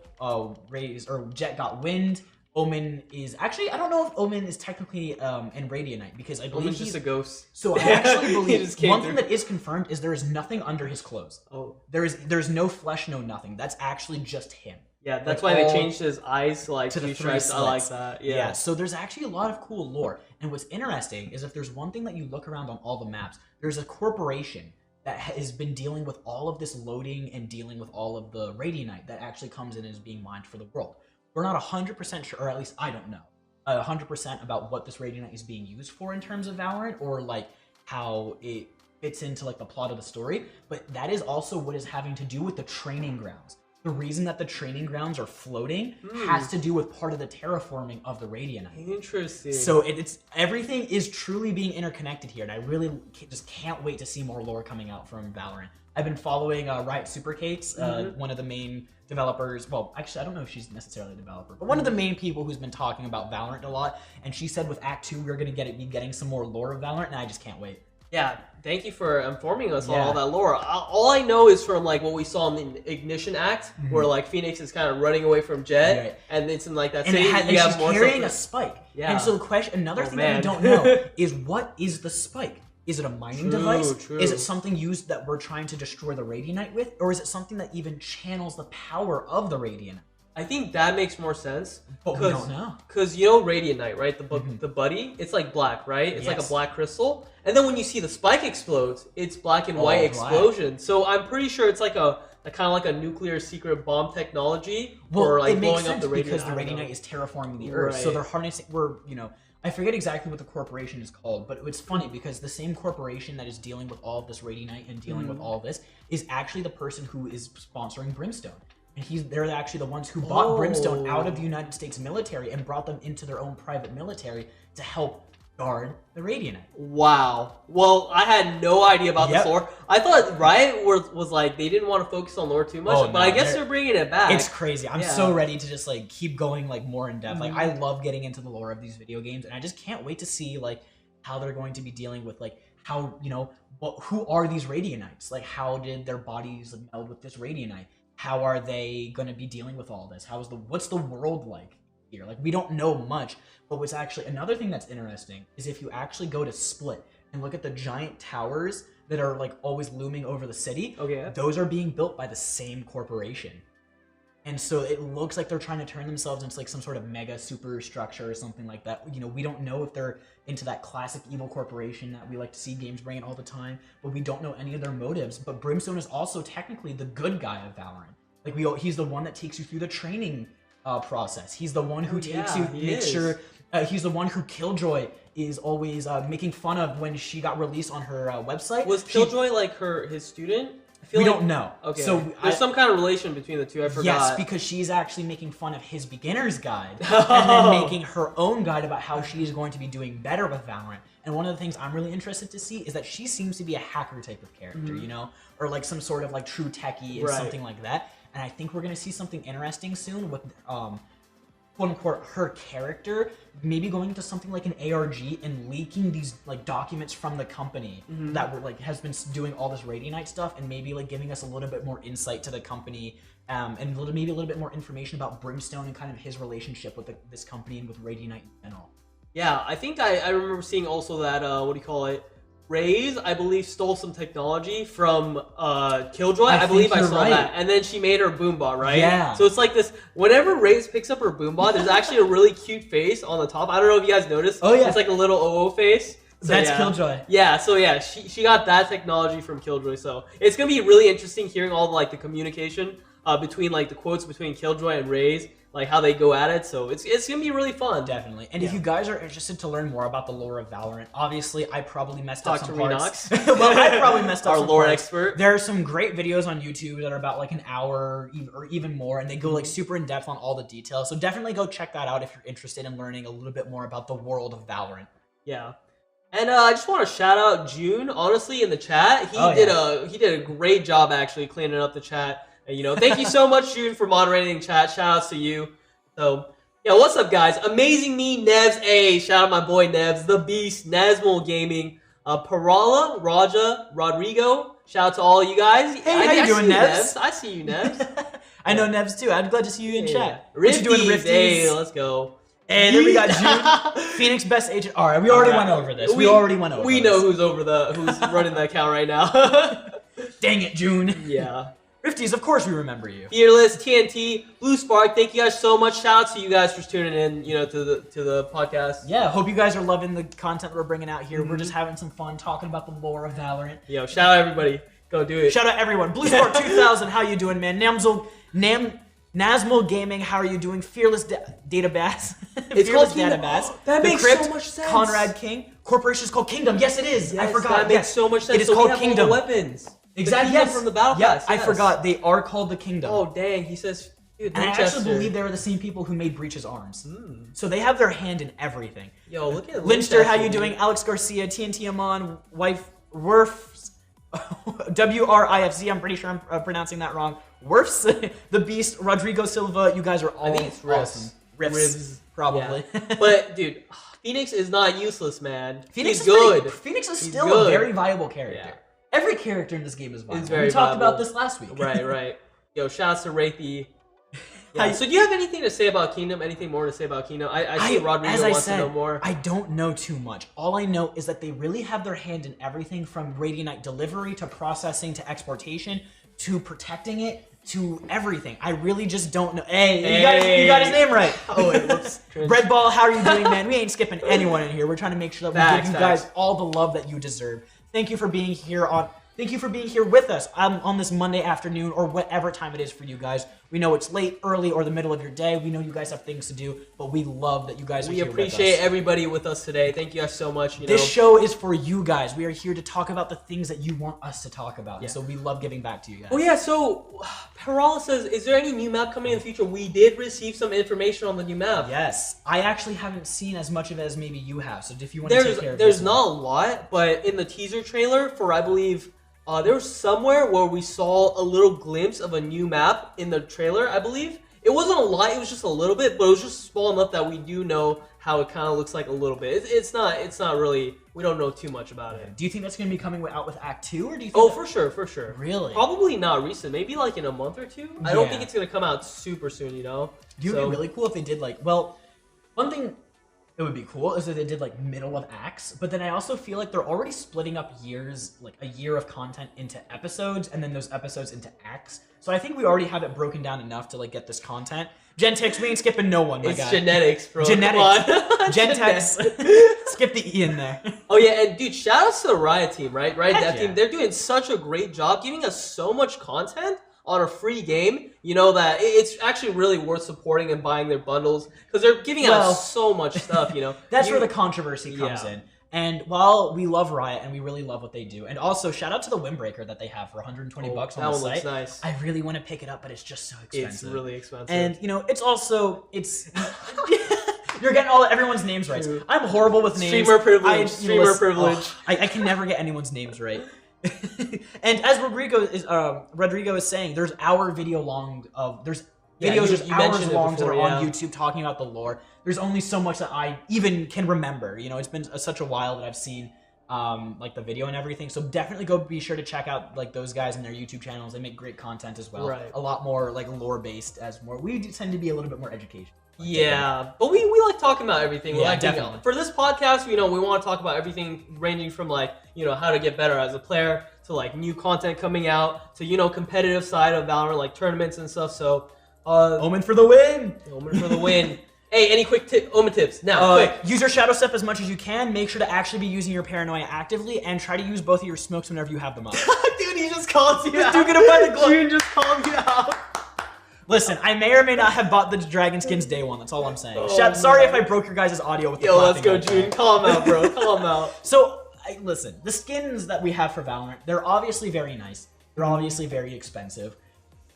Jet got wind. Omen is actually, I don't know if Omen is technically in Radianite, because I believe he's just a ghost. So I actually believe one thing that is confirmed is there is nothing under his clothes. Oh, there's no flesh, no nothing. That's actually just him. Yeah, that's why they changed his eyes to like to the 3 slits. I like that. Yeah. So there's actually a lot of cool lore. And what's interesting is if there's one thing that you look around on all the maps, there's a corporation that has been dealing with all of this loading and dealing with all of the Radianite that actually comes in and is being mined for the world. We're not 100% sure, or at least I don't know, 100% about what this Radianite is being used for in terms of Valorant, or like how it fits into like the plot of the story. But that is also what is having to do with the training grounds. The reason that the training grounds are floating has to do with part of the terraforming of the Radianite. Interesting. So it's everything is truly being interconnected here, and I really just can't wait to see more lore coming out from Valorant. I've been following Riot Supercates, one of the main developers. Well, actually, I don't know if she's necessarily a developer, but one of the main people who's been talking about Valorant a lot. And she said with Act 2, we're going to be getting some more lore of Valorant, and I just can't wait. Yeah, thank you for informing us on all that lore. All I know is from like what we saw in the Ignition Act, where like Phoenix is kind of running away from Jet, and it's in like that city. And she's carrying a spike. Yeah. And so the question, another thing that we don't know is, what is the spike? Is it a mining device? True. Is it something used that we're trying to destroy the Radianite with? Or is it something that even channels the power of the Radianite? I think that makes more sense. But we don't know. Because you know Radianite, right? The buddy, it's like black, right? It's like a black crystal. And then when you see the spike explodes, it's black and white explosion. So I'm pretty sure it's like a kind of like a nuclear secret bomb technology, or like blowing up the Radianite. Because the Radianite is terraforming the Earth. So they're harnessing, I forget exactly what the corporation is called, but it's funny because the same corporation that is dealing with all of this Radianite and dealing with all of this is actually the person who is sponsoring Brimstone. And they're actually the ones who bought Brimstone out of the United States military and brought them into their own private military to help guard the Radiant. Wow. Well, I had no idea about this lore. I thought Riot was like, they didn't want to focus on lore too much, but I guess they're bringing it back. It's crazy. I'm so ready to just like keep going like more in depth. Like I love getting into the lore of these video games, and I just can't wait to see like how they're going to be dealing with like how, you know, who are these Radianites? Like how did their bodies meld with this Radianite? How are they going to be dealing with all this? What's the world like here? Like we don't know much, but what's actually another thing that's interesting is if you actually go to Split and look at the giant towers that are like always looming over the city, those are being built by the same corporation. And so it looks like they're trying to turn themselves into like some sort of mega superstructure or something like that. You know, we don't know if they're into that classic evil corporation that we like to see games bring in all the time, but we don't know any of their motives. But Brimstone is also technically the good guy of Valorant. Like he's the one that takes you through the training process. He's the one who takes you, makes sure. He's the one who Killjoy is always making fun of when she got released on her website. Was Killjoy like his student? We don't know. Okay. So there's some kind of relation between the two. I forgot. Yes, because she's actually making fun of his beginner's guide and then making her own guide about how she's going to be doing better with Valorant. And one of the things I'm really interested to see is that she seems to be a hacker type of character, you know, or like some sort of like true techie or something like that. And I think we're going to see something interesting soon with quote unquote her character maybe going to something like an ARG and leaking these like documents from the company that were like has been doing all this Radianite stuff, and maybe like giving us a little bit more insight to the company and maybe a little bit more information about Brimstone and kind of his relationship with this company and with Radianite in general. Yeah, I think I remember seeing also that what do you call it? Raze, I believe, stole some technology from Killjoy. I believe I saw that. And then she made her boombot, right? Yeah. So it's like this, whenever Raze picks up her boombot, there's actually a really cute face on the top. I don't know if you guys noticed. Oh, yeah. It's like a little OO face. So, that's Killjoy. Yeah, so yeah, she got that technology from Killjoy. So it's going to be really interesting hearing all like the communication between like the quotes between Killjoy and Raze, like how they go at it. So it's gonna be really fun. Definitely. And if you guys are interested to learn more about the lore of Valorant, obviously I probably messed up some parts. Renox. Well, I probably messed up our some lore parts. expert. There are some great videos on YouTube that are about like an hour or even more, and they go like super in depth on all the details. So definitely go check that out if you're interested in learning a little bit more about the world of Valorant. Yeah. And I just want to shout out June, honestly, in the chat. He did a great job actually cleaning up the chat. And, you know, thank you so much, June, for moderating chat. Shout outs to you. So, yeah, what's up, guys? Amazing Me, Nevs A. Shout out my boy Nevs, The Beast, Nazmul Gaming, Parala, Raja, Rodrigo. Shout out to all you guys. Hey, how you doing, Nevs? I see you, Nevs. I know Nevs too. I'm glad to see you in chat. Rifties, what you doing, Rifties? Hey, let's go. And then we got June, Phoenix Best Agent. All right, we already went over this. We already went over We know who's running the account right now. Dang it, June. Yeah. Rifties, of course we remember you. Fearless, TNT, Blue Spark, thank you guys so much. Shout out to you guys for tuning in, you know, to the podcast. Yeah, hope you guys are loving the content we're bringing out here. We're just having some fun talking about the lore of Valorant. Yo, shout out everybody. Go do it. Shout out everyone. Blue Spark 2000, how you doing, man? Nazmul Gaming, how are you doing? Fearless Database. It's Fearless called Kingdom. Database. That makes so much sense. Conrad King. Corporation is called Kingdom. Yes, it is. Yes, I forgot. That makes so much sense. It is called we have Kingdom. All the weapons. Exactly. Yes. From the battle pass. I forgot. They are called the Kingdom. Oh dang! He says. Dude, and I actually believe they were the same people who made Breach's arms. So they have their hand in everything. Yo, look at Linster. How you doing? Alex Garcia, TNT Amon, Wife Werfs, WRIFZ. I'm pretty sure I'm pronouncing that wrong. Werfs, the Beast, Rodrigo Silva. You guys are all awesome. Riffs, probably. Yeah. But dude, Phoenix is not useless, man. Phoenix is good. Phoenix is still a very viable character. Yeah. Every character in this game is viable. We talked about this last week. Right. Yo, shouts to Wraithy. Yeah. So do you have anything to say about Kingdom? Anything more to say about Kingdom? I see Rodrigo wants to know more. I don't know too much. All I know is that they really have their hand in everything from Radianite delivery to processing to exportation to protecting it to everything. I really just don't know. Hey. You got his name right. Oh, wait, whoops. Red Ball, how are you doing, man? We ain't skipping anyone in here. We're trying to make sure that we give you guys all the love that you deserve. Thank you for being here with us on this Monday afternoon or whatever time it is for you guys. We know it's late, early, or the middle of your day. We know you guys have things to do, but we love that you guys are here with us. We appreciate everybody with us today. Thank you guys so much. This show is for you guys. We are here to talk about the things that you want us to talk about. Yeah. So we love giving back to you guys. Oh yeah, so Harala says, is there any new map coming in the future? We did receive some information on the new map. Yes. I actually haven't seen as much of it as maybe you have. So if you want to take care of there's not a lot, but in the teaser trailer for, I believe, there was somewhere where we saw a little glimpse of a new map in the trailer, I believe. It wasn't a lot, it was just a little bit, but it was just small enough that we do know how it kind of looks like a little bit. It's not really, we don't know too much about it. Do you think that's going to be coming out with Act 2, or do you think Oh, for sure. Really? Probably not recent, maybe like in a month or two. I don't think it's going to come out super soon, you know? Do you think it'd be really cool if they did like, well, one thing it would be cool is if they did like middle of acts, but then I also feel like they're already splitting up years, like a year of content into episodes and then those episodes into acts. So I think we already have it broken down enough to like get this content. Gentex, we ain't skipping no one, my guy. It's genetics, bro. Genetics. Gentex. Skip the E in there. Oh yeah, and dude, shout outs to the Riot team, right? Riot Heck Dev yeah. team. They're doing such a great job giving us so much content on a free game, you know, that it's actually really worth supporting and buying their bundles because they're giving out so much stuff, you know. That's where the controversy comes in. And while we love Riot and we really love what they do, and also shout out to the Windbreaker that they have for 120 bucks on the site. Looks nice. I really want to pick it up, but it's just so expensive. It's really expensive. And you know, it's you're getting everyone's names right. True. I'm horrible with names. Streamer privilege. Streamer privilege. I can never get anyone's names right. And as Rodrigo is saying, there's hour video long of videos just hours long that are on YouTube talking about the lore. There's only so much that I even can remember. You know, it's been such a while that I've seen like the video and everything. So definitely be sure to check out like those guys and their YouTube channels. They make great content as well. Right. A lot more like lore based we tend to be a little bit more educational. Yeah, but we like talking about everything. Yeah, like, definitely. For this podcast, you know, we want to talk about everything ranging from like, you know, how to get better as a player to like new content coming out to, you know, competitive side of Valorant, like tournaments and stuff. So, Omen for the win! Omen for the win. Hey, any quick Omen tips? Now, quick. Use your Shadow Step as much as you can. Make sure to actually be using your Paranoia actively, and try to use both of your smokes whenever you have them up. Dude, he just called you out. Dude, gonna buy the glove. June just called you out. Listen, I may or may not have bought the Dragon Skins day one. That's all I'm saying. Oh, sorry if I broke your guys' audio with the let's go, like June. Call him out, bro. Call him out. So, listen, the skins that we have for Valorant, they're obviously very nice. They're obviously very expensive.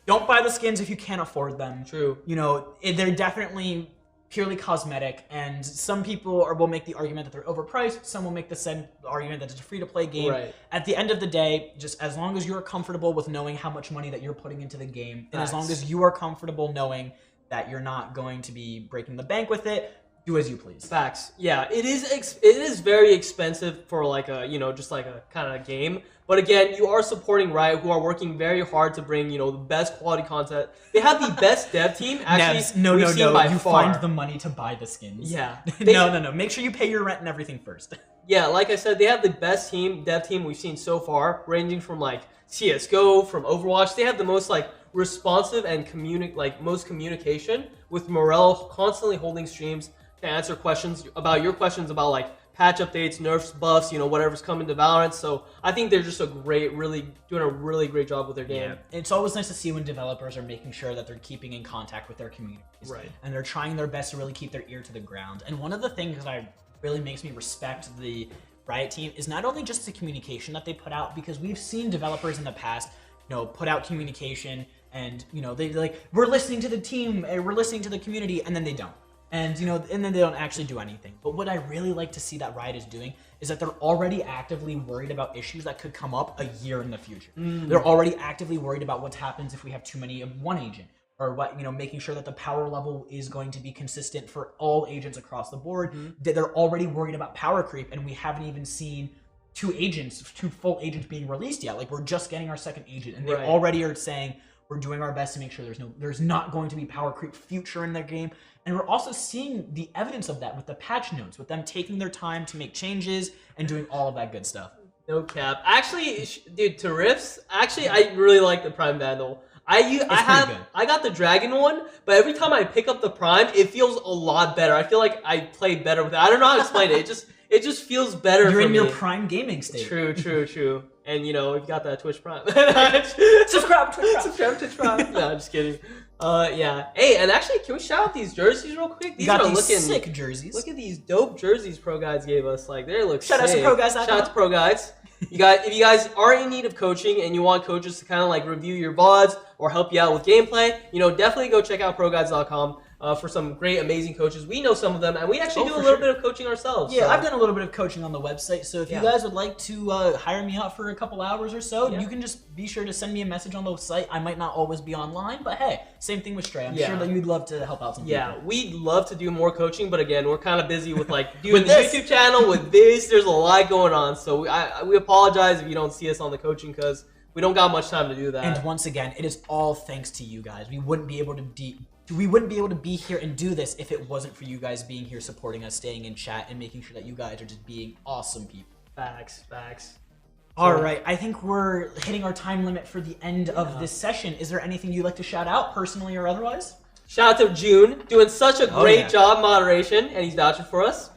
Don't buy the skins if you can't afford them. True. You know, they're definitely purely cosmetic, and some people will make the argument that they're overpriced. Some will make the argument that it's a free-to-play game. Right. At the end of the day, just as long as you're comfortable with knowing how much money that you're putting into the game, and as long as you are comfortable knowing that you're not going to be breaking the bank with it, do as you please. Facts. Yeah, it is very expensive for like a, you know, just like a kind of game. But again, you are supporting Riot, who are working very hard to bring, you know, the best quality content. They have the best dev team. Actually, no. You far. find the money to buy the skins. Yeah. No. Make sure you pay your rent and everything first. Yeah, like I said, they have the best dev team we've seen so far, ranging from like CS:GO, from Overwatch. They have the most like responsive and most communication with Morel constantly holding streams to answer questions about like patch updates, nerfs, buffs, you know, whatever's coming to Valorant. So I think they're just doing a really great job with their game. Yeah. It's always nice to see when developers are making sure that they're keeping in contact with their communities. Right. And they're trying their best to really keep their ear to the ground. And one of the things that really makes me respect the Riot team is not only just the communication that they put out, because we've seen developers in the past, you know, put out communication and, you know, they're like, we're listening to the team, we're listening to the community, and then they don't. And, you know, and then they don't actually do anything. But what I really like to see that Riot is doing is that they're already actively worried about issues that could come up a year in the future. They're already actively worried about what happens if we have too many of one agent, or what, you know, making sure that the power level is going to be consistent for all agents across the board. They're already worried about power creep, and we haven't even seen two full agents being released yet. Like, we're just getting our second agent, and they already are saying we're doing our best to make sure there's not going to be power creep future in their game. And we're also seeing the evidence of that with the patch notes, with them taking their time to make changes and doing all of that good stuff. No cap. Actually, dude, to Rifts, actually, I really like the Prime Vandal. I got the Dragon one, but every time I pick up the Prime, it feels a lot better. I feel like I play better with it. I don't know how to explain it. It just feels better for me. You're in your Prime gaming state. True. And, you know, we've got that Twitch Prime. Subscribe Twitch Prime. No, I'm just kidding. Yeah. Hey, and actually, can we shout out these jerseys real quick? These are looking sick jerseys. Look at these dope jerseys ProGuides gave us. Like, they look sick. Shout out to ProGuides. Shout out to ProGuides. If you guys are in need of coaching and you want coaches to kind of like review your VODs or help you out with gameplay, definitely go check out ProGuides.com. For some great, amazing coaches. We know some of them, and we actually do a little bit of coaching ourselves. Yeah, so. I've done a little bit of coaching on the website, so if you guys would like to hire me out for a couple hours or so, you can just be sure to send me a message on the site. I might not always be online, but hey, same thing with Stray. I'm sure that you'd love to help out some people. Yeah, we'd love to do more coaching, but again, we're kind of busy with like doing the YouTube channel, with this. There's a lot going on, so we apologize if you don't see us on the coaching because we don't got much time to do that. And once again, it is all thanks to you guys. We wouldn't be able to be here and do this if it wasn't for you guys being here, supporting us, staying in chat, and making sure that you guys are just being awesome people. Facts. All right, I think we're hitting our time limit for the end of this session. Is there anything you'd like to shout out, personally or otherwise? Shout out to June, doing such a great job moderation, and he's vouching for us.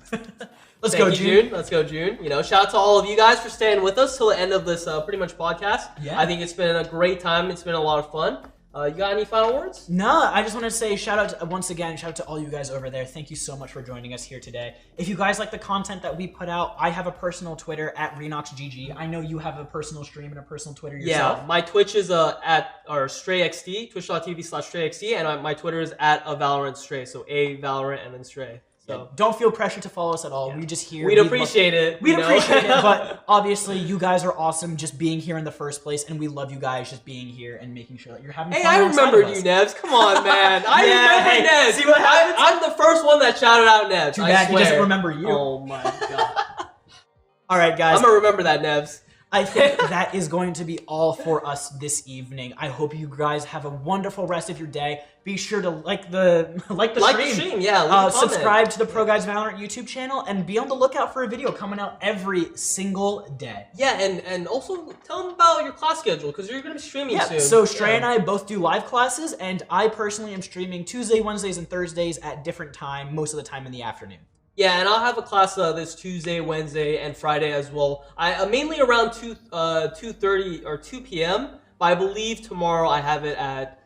Let's go, June. Let's go, June. Shout out to all of you guys for staying with us till the end of this pretty much podcast. Yeah. I think it's been a great time. It's been a lot of fun. You got any final words? No, I just want to say shout out to all you guys over there. Thank you so much for joining us here today. If you guys like the content that we put out, I have a personal Twitter at RenoxGG. I know you have a personal stream and a personal Twitter yourself. Yeah, my Twitch is at StrayXD, twitch.tv/StrayXD, and my Twitter is at Valorant Stray, so A Valorant and then Stray. So don't feel pressure to follow us at all. We just here. We'd appreciate it. We'd appreciate it, but obviously you guys are awesome just being here in the first place, and we love you guys just being here and making sure that you're having fun. Hey, I remembered you, Nevs. Come on, man. I remember Nevs. See what happens? I'm the first one that shouted out Nevs. Too bad he doesn't remember you. Oh my god. All right, guys. I'm gonna remember that, Nevs. I think that is going to be all for us this evening. I hope you guys have a wonderful rest of your day. Be sure to like the stream. Yeah, subscribe to the ProGuides Valorant YouTube channel, and be on the lookout for a video coming out every single day. Yeah, and also tell them about your class schedule because you're going to be streaming soon. So Stray and I both do live classes, and I personally am streaming Tuesday, Wednesdays, and Thursdays at different time, most of the time in the afternoon. Yeah, and I'll have a class this Tuesday, Wednesday, and Friday as well. I mainly around 2:30 or 2 p.m. But I believe tomorrow I have it at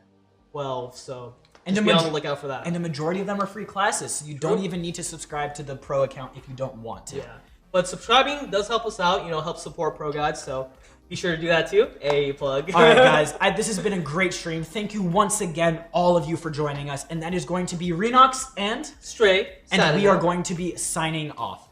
12. So just be on the lookout for that. And the majority of them are free classes, so you don't even need to subscribe to the pro account if you don't want to. Yeah, but subscribing does help us out. Help support ProGuides. So be sure to do that too. A plug. All right, guys. This has been a great stream. Thank you once again, all of you, for joining us. And that is going to be Renox and Stray. And we are going to be signing off.